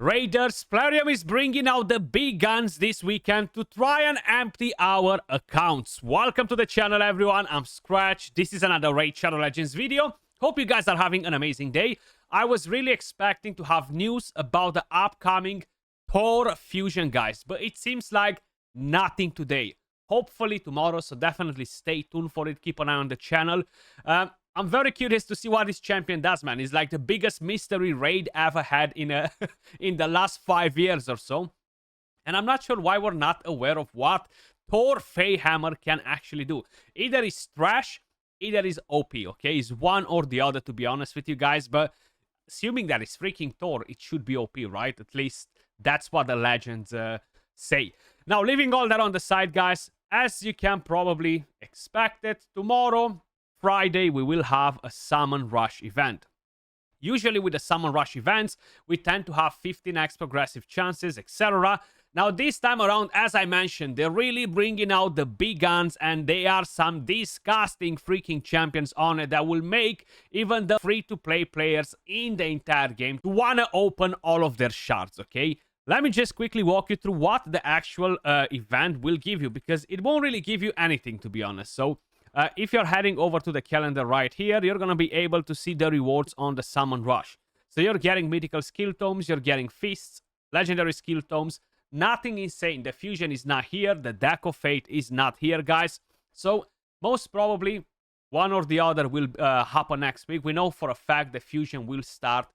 Raiders, Plarium is bringing out the big guns this weekend to try and empty our accounts. Welcome to the channel, everyone. I'm Skratch. This is another Raid Shadow Legends video. Hope you guys are having an amazing day. I was really expecting to have news about the upcoming Thaar fusion, guys, but it seems like nothing today. Hopefully tomorrow, so definitely stay tuned for it. Keep an eye on the channel. I'm very curious to see what this champion does, man. It's like the biggest mystery raid ever had in in the last 5 years or so. And I'm not sure why we're not aware of what Thaar Hammer can actually do. Either it's trash, either it's OP, okay? It's one or the other, to be honest with you guys. But assuming that it's freaking Thaar, it should be OP, right? At least that's what the legends say. Now, leaving all that on the side, guys, as you can probably expect it, tomorrow, Friday, we will have a Summon Rush event. Usually with the Summon Rush events, we tend to have 15x progressive chances, etc. Now, this time around, as I mentioned, they're really bringing out the big guns, and there are some disgusting freaking champions on it that will make even the free-to-play players in the entire game to want to open all of their shards, okay? Let me just quickly walk you through what the actual event will give you, because it won't really give you anything, to be honest. So, if you're heading over to the calendar right here, you're going to be able to see the rewards on the Summon Rush. So you're getting mythical skill tomes, you're getting feasts, legendary skill tomes, nothing insane. The fusion is not here, the Deck of Fate is not here, guys. So most probably one or the other will happen next week. We know for a fact the fusion will start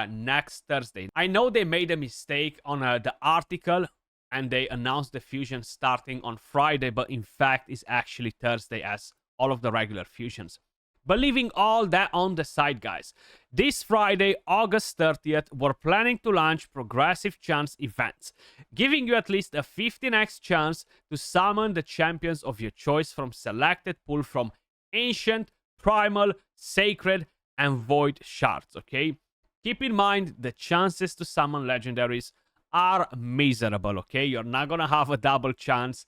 next Thursday. I know they made a mistake on the article, and they announced the fusion starting on Friday, but in fact it's actually Thursday as all of the regular fusions. But leaving all that on the side, guys, this Friday, August 30th, we're planning to launch progressive chance events, giving you at least a 15x chance to summon the champions of your choice from selected pool from Ancient, Primal, Sacred, and Void shards, okay? Keep in mind the chances to summon legendaries are miserable, okay? You're not gonna have a double chance.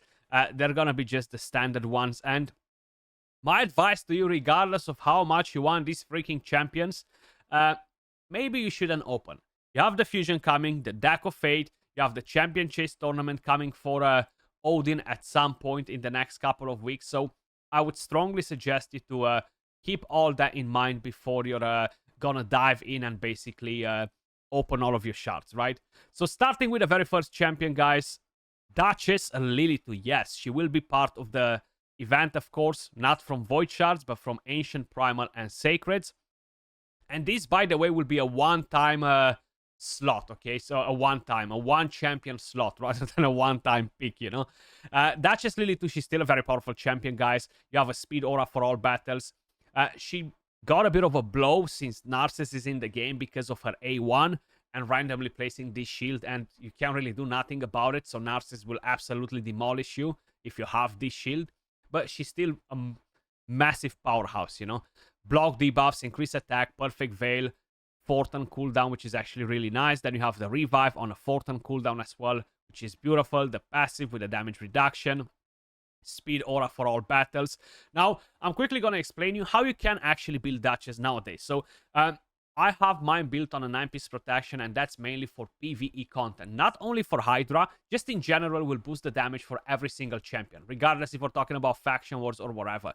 They're gonna be just the standard ones. And my advice to you, regardless of how much you want these freaking champions, maybe you shouldn't open. You have the fusion coming, the Deck of Fate, you have the Champion Chase tournament coming for Odin at some point in the next couple of weeks. So I would strongly suggest you to keep all that in mind before you're gonna dive in and basically open all of your shards, right? So starting with the very first champion, guys, Duchess Lilitu. Yes, she will be part of the event, of course, not from Void shards, but from Ancient, Primal, and Sacreds. And this, by the way, will be a one-time slot, okay? So a one-champion slot rather than a one-time pick, you know? Duchess Lilitu, she's still a very powerful champion, guys. You have a speed aura for all battles. She got a bit of a blow since Narcissus is in the game because of her A1 and randomly placing this shield, and you can't really do nothing about it, so Narcissus will absolutely demolish you if you have this shield. But she's still a massive powerhouse, you know? Block debuffs, increase attack, perfect veil, Fortin cooldown, which is actually really nice. Then you have the revive on a Fortin cooldown as well, which is beautiful. The passive with the damage reduction. Speed aura for all battles. Now, I'm quickly going to explain you how you can actually build Duchess nowadays. So, I have mine built on a 9-piece protection, and that's mainly for PvE content. Not only for Hydra, just in general will boost the damage for every single champion, regardless if we're talking about faction wars or whatever.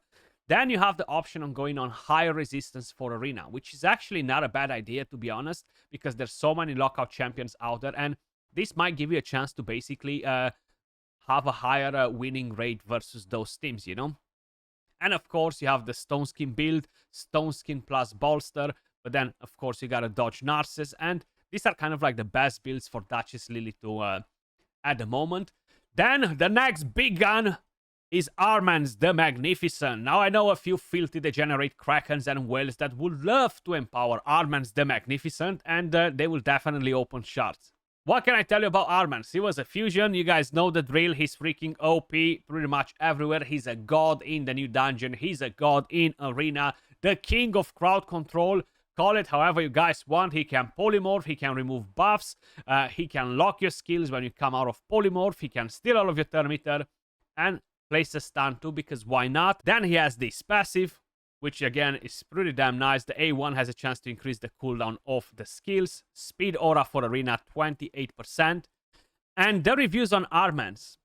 Then you have the option on going on higher resistance for Arena, which is actually not a bad idea, to be honest, because there's so many lockout champions out there, and this might give you a chance to basically have a higher winning rate versus those teams, you know? And of course, you have the Stone Skin build, Stone Skin plus Bolster, but then, of course, you gotta dodge Narcissus, and these are kind of like the best builds for Duchess Lilitu at the moment. Then, the next big gun is Armanz the Magnificent. Now, I know a few filthy degenerate Krakens and whales that would love to empower Armanz the Magnificent, and they will definitely open shards. What can I tell you about Armanz? He was a fusion. You guys know the drill. He's freaking OP pretty much everywhere. He's a god in the new dungeon. He's a god in Arena. The king of crowd control. Call it however you guys want. He can polymorph. He can remove buffs. He can lock your skills when you come out of polymorph. He can steal all of your turn meter and place a stun too, because why not? Then he has this passive, which again is pretty damn nice. The A1 has a chance to increase the cooldown of the skills. Speed aura for arena, 28%. And the reviews on Armanz,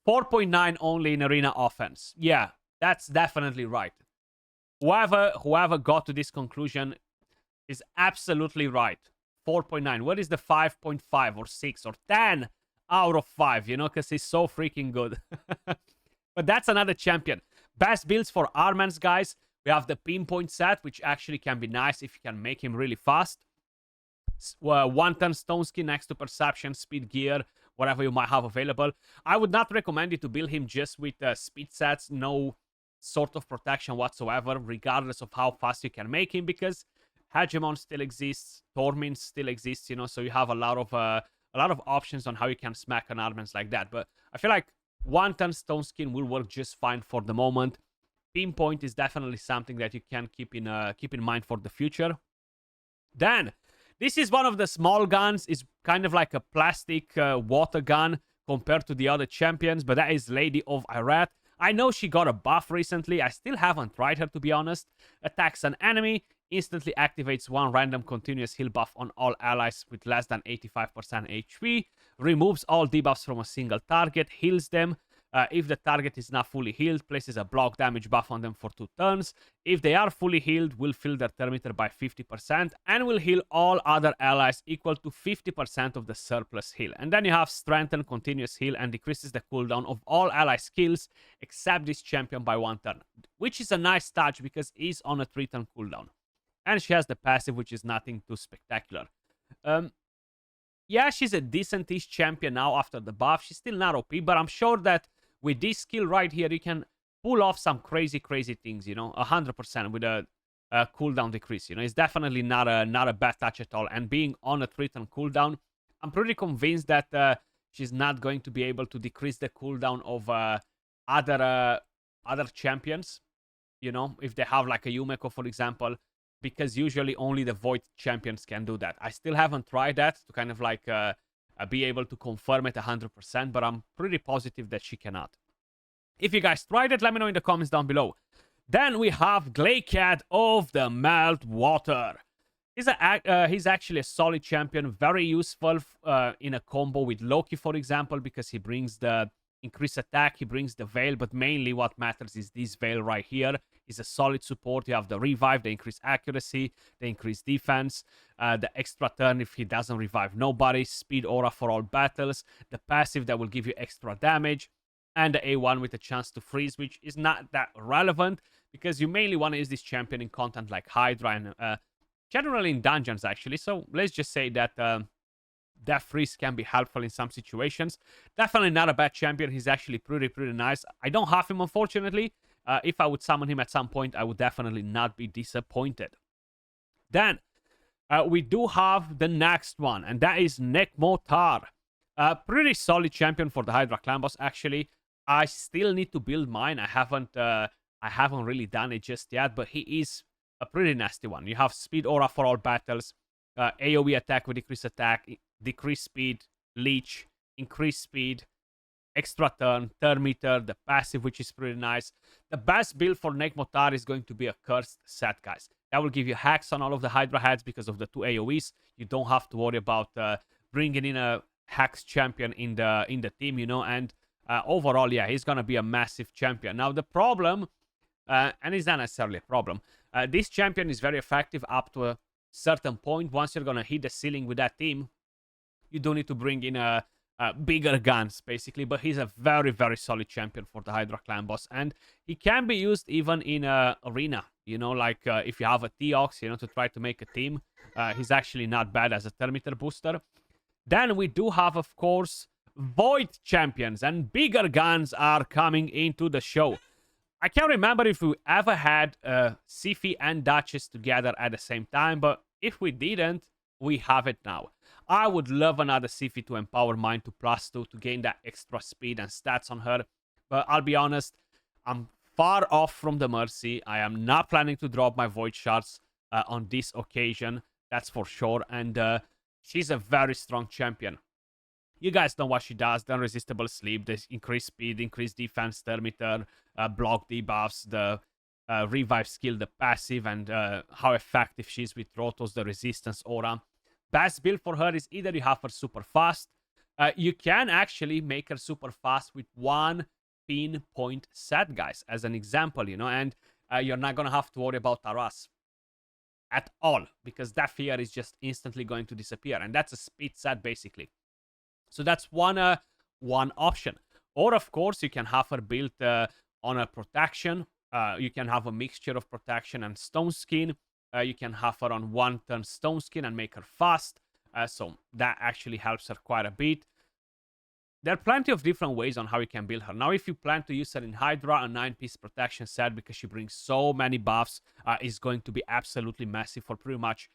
4.9 only in arena offense. Yeah, that's definitely right. Whoever got to this conclusion is absolutely right. 4.9. What is the 5.5 or 6 or 10 out of 5, you know, because he's so freaking good. But that's another champion. Best builds for Armanz, guys. We have the pinpoint set, which actually can be nice if you can make him really fast. 1-turn stone skin next to perception, speed gear, whatever you might have available. I would not recommend you to build him just with speed sets, no sort of protection whatsoever, regardless of how fast you can make him, because Hegemon still exists, Torment still exists, you know, so you have a lot of options on how you can smack an Armanz like that. But I feel like 1-turn stone skin will work just fine for the moment. Pinpoint is definitely something that you can keep in mind for the future. Then, this is one of the small guns. It's kind of like a plastic water gun compared to the other champions, but that is Lady of Ireth. I know she got a buff recently. I still haven't tried her, to be honest. Attacks an enemy, instantly activates one random continuous heal buff on all allies with less than 85% HP, removes all debuffs from a single target, heals them. If the target is not fully healed, places a block damage buff on them for 2 turns. If they are fully healed, will fill their turn meter by 50% and will heal all other allies equal to 50% of the surplus heal. And then you have Strengthen, Continuous Heal, and decreases the cooldown of all ally skills except this champion by 1 turn, which is a nice touch because he's on a 3-turn cooldown. And she has the passive, which is nothing too spectacular. Yeah, she's a decent-ish champion now after the buff. She's still not OP, but I'm sure that with this skill right here, you can pull off some crazy things, you know, 100% with a cooldown decrease. You know, it's definitely not a bad touch at all. And being on a 3-turn cooldown, I'm pretty convinced that she's not going to be able to decrease the cooldown of other champions. You know, if they have like a Yumeko, for example, because usually only the Void champions can do that. I still haven't tried that to kind of like be able to confirm it 100%, but I'm pretty positive that she cannot. If you guys tried it, let me know in the comments down below. Then we have Glaicad of the Meltwater. He's actually a solid champion, very useful in a combo with Loki, for example, because he brings the increased attack, he brings the Veil, but mainly what matters is this Veil right here. Is a solid support. You have the revive, the increased accuracy, the increased defense, the extra turn if he doesn't revive nobody, speed aura for all battles, the passive that will give you extra damage, and the A1 with a chance to freeze, which is not that relevant because you mainly want to use this champion in content like Hydra and generally in dungeons actually. So let's just say that that freeze can be helpful in some situations. Definitely not a bad champion. He's actually pretty nice. I don't have him, unfortunately. If I would summon him at some point, I would definitely not be disappointed. Then, we do have the next one, and that is Nekmo Thaar. Pretty solid champion for the Hydra clan boss, actually. I still need to build mine. I haven't really done it just yet, but he is a pretty nasty one. You have speed aura for all battles, AoE attack with decreased attack, decreased speed, leech, increased speed, extra turn meter, the passive, which is pretty nice. The best build for Nekmo Thaar is going to be a cursed set, guys. That will give you hacks on all of the Hydra heads because of the 2 AoEs. You don't have to worry about bringing in a hacks champion in the team, you know. And overall, yeah, he's gonna be a massive champion. Now the problem, and it's not necessarily a problem, this champion is very effective up to a certain point. Once you're gonna hit the ceiling with that team, you do need to bring in bigger guns, basically. But he's a very solid champion for the Hydra clan boss, and he can be used even in arena, you know, like if you have a Theox, you know, to try to make a team. He's actually not bad as a turn meter booster. Then we do have, of course, Void champions, and bigger guns are coming into the show. I can't remember if we ever had Siphi and Duchess together at the same time, but if we didn't, we have it now. I would love another Siphi to empower mine to +2 to gain that extra speed and stats on her. But I'll be honest, I'm far off from the Mercy. I am not planning to drop my Void Shards on this occasion. That's for sure. And she's a very strong champion. You guys know what she does. The unresistible sleep, the increased speed, increased defense, turn meter, block debuffs, the revive skill, the passive, and how effective she is with Rotos, the resistance aura. Best build for her is either you have her super fast. You can actually make her super fast with one pinpoint set, guys, as an example, you know, and you're not going to have to worry about Taras at all, because that fear is just instantly going to disappear, and that's a speed set, basically. So that's one option. Or, of course, you can have her built on a protection. You can have a mixture of protection and stone skin. You can have her on one turn stone skin and make her fast. So that actually helps her quite a bit. There are plenty of different ways on how you can build her. Now, if you plan to use her in Hydra, a 9-piece protection set, because she brings so many buffs, is going to be absolutely massive for pretty much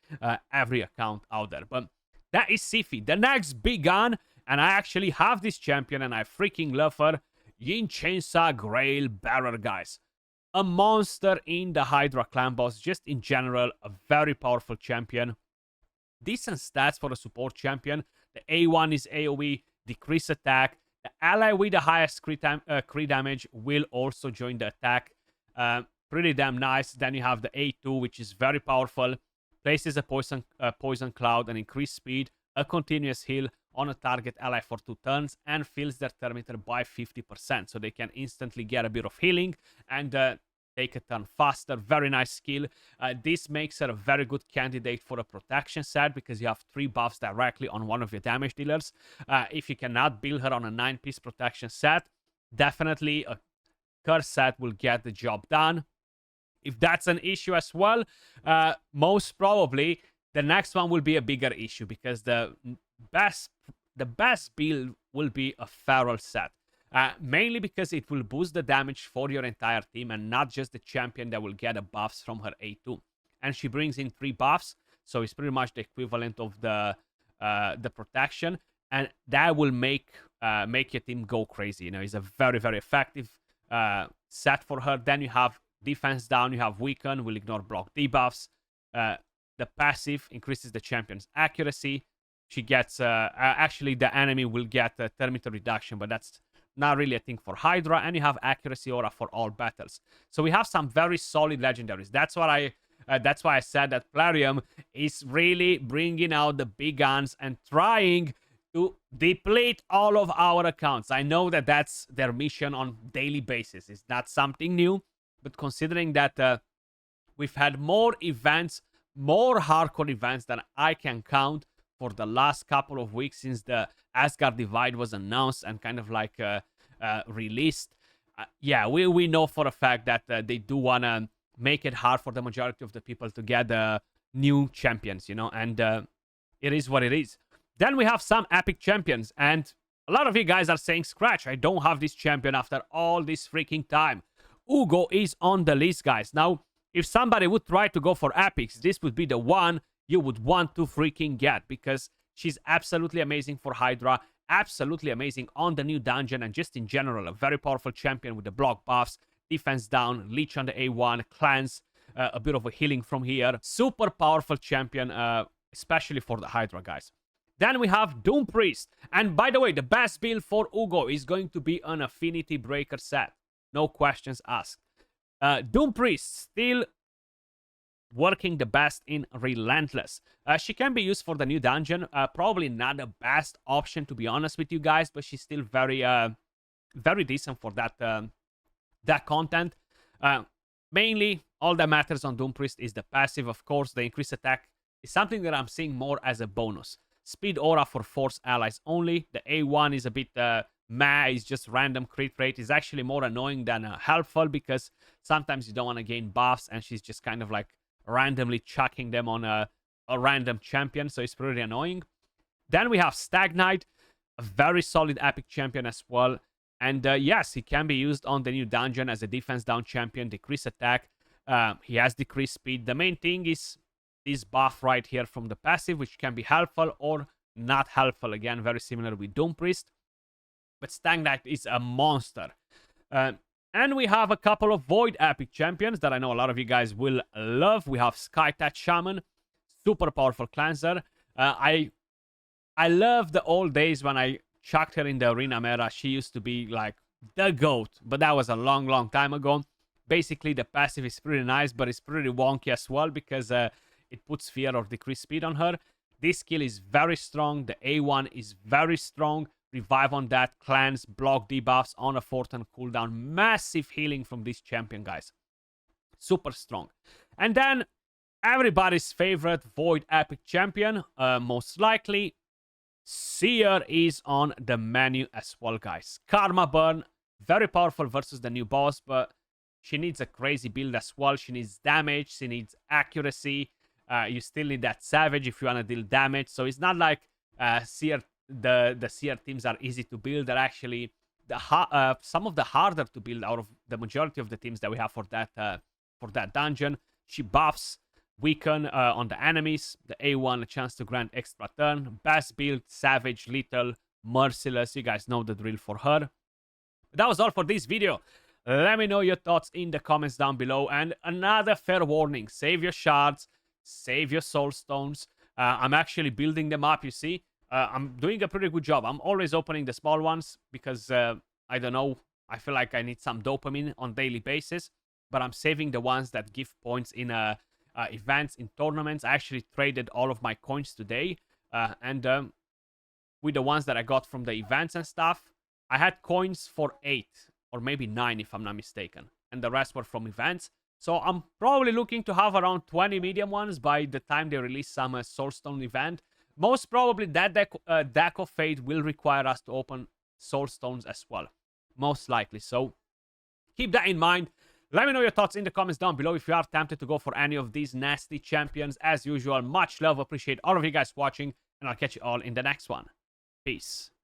every account out there. But that is Siphi, the next big gun. And I actually have this champion, and I freaking love her. Yncensa Grail-bearer, guys. A monster in the Hydra clan boss, just in general, a very powerful champion. Decent stats for a support champion. The A1 is AoE, decrease attack. The ally with the highest crit damage will also join the attack. Pretty damn nice. Then you have the A2, which is very powerful. Places a poison cloud and increased speed, a continuous heal on a target ally for 2 turns, and fills their turn meter by 50%. So they can instantly get a bit of healing and take a turn faster. Very nice skill. This makes her a very good candidate for a protection set, because you have 3 buffs directly on one of your damage dealers. If you cannot build her on a 9-piece protection set, definitely a curse set will get the job done. If that's an issue as well, most probably the next one will be a bigger issue, because the best build will be a feral set. Mainly because it will boost the damage for your entire team, and not just the champion that will get the buffs from her A2. And she brings in 3 buffs, so it's pretty much the equivalent of the protection, and that will make your team go crazy. You know, it's a very, very effective set for her. Then you have defense down, you have weaken, will ignore block debuffs. The passive increases the champion's accuracy. She gets actually the enemy will get a turn meter reduction, but that's not really a thing for Hydra. And you have accuracy aura for all battles. So we have some very solid legendaries. That's why I said that Plarium is really bringing out the big guns and trying to deplete all of our accounts. I know that that's their mission on daily basis. It's not something new, but considering that we've had more events, more hardcore events than I can count for the last couple of weeks since the Asgard Divide was announced and kind of like released. Yeah, we know for a fact that they do want to make it hard for the majority of the people to get new champions, you know, and it is what it is. Then we have some epic champions, and a lot of you guys are saying, Skratch, I don't have this champion after all this freaking time. Ugo is on the list, guys. Now, if somebody would try to go for epics, this would be the one you would want to freaking get, because she's absolutely amazing for Hydra, absolutely amazing on the new dungeon, and just in general, a very powerful champion with the block buffs, defense down, leech on the A1, cleanse, a bit of a healing from here. Super powerful champion, especially for the Hydra, guys. Then we have Doom Priest. And by the way, the best build for Ugo is going to be an Affinity Breaker set. No questions asked. Doom Priest still working the best in Relentless. She can be used for the new dungeon. Probably not the best option, to be honest with you guys, but she's still very decent for that content. Mainly, all that matters on Doom Priest is the passive, of course. The increased attack is something that I'm seeing more as a bonus. Speed aura for force allies only. The A1 is a bit meh, it's just random crit rate. Is actually more annoying than helpful, because sometimes you don't want to gain buffs, and she's just kind of like randomly chucking them on a random champion, so it's pretty annoying. Then we have Stagnite, a very solid epic champion as well. And yes, he can be used on the new dungeon as a defense down champion, decrease attack. He has decreased speed. The main thing is this buff right here from the passive, which can be helpful or not helpful. Again, very similar with Doom Priest. But Stagnite is a monster. And we have a couple of Void epic champions that I know a lot of you guys will love. We have Skytouch Shaman, super powerful cleanser. I love the old days when I chucked her in the Arena Meta. She used to be like the GOAT, but that was a long, long time ago. Basically, the passive is pretty nice, but it's pretty wonky as well because it puts fear or decreased speed on her. This skill is very strong. The A1 is very strong. Revive on that, cleanse, block debuffs on a 4-turn cooldown. Massive healing from this champion, guys. Super strong. And then everybody's favorite Void Epic champion, most likely, Seer is on the menu as well, guys. Karma Burn, very powerful versus the new boss, but she needs a crazy build as well. She needs damage, she needs accuracy. You still need that Savage if you want to deal damage. So it's not like Seer, the Seer teams are easy to build. They're actually some of the harder to build out of the majority of the teams that we have for that dungeon. She buffs weaken on the enemies. The A1, a chance to grant extra turn. Best build, Savage, Lethal, Merciless. You guys know the drill for her. That was all for this video. Let me know your thoughts in the comments down below. And another fair warning. Save your shards. Save your soul stones. I'm actually building them up, you see. I'm doing a pretty good job. I'm always opening the small ones because, I don't know, I feel like I need some dopamine on daily basis. But I'm saving the ones that give points in events, in tournaments. I actually traded all of my coins today. And with the ones that I got from the events and stuff, I had coins for 8 or maybe 9 if I'm not mistaken. And the rest were from events. So I'm probably looking to have around 20 medium ones by the time they release some Soulstone event. Most probably that deck of Fate will require us to open Soulstones as well. Most likely. So keep that in mind. Let me know your thoughts in the comments down below if you are tempted to go for any of these nasty champions. As usual, much love. Appreciate all of you guys watching. And I'll catch you all in the next one. Peace.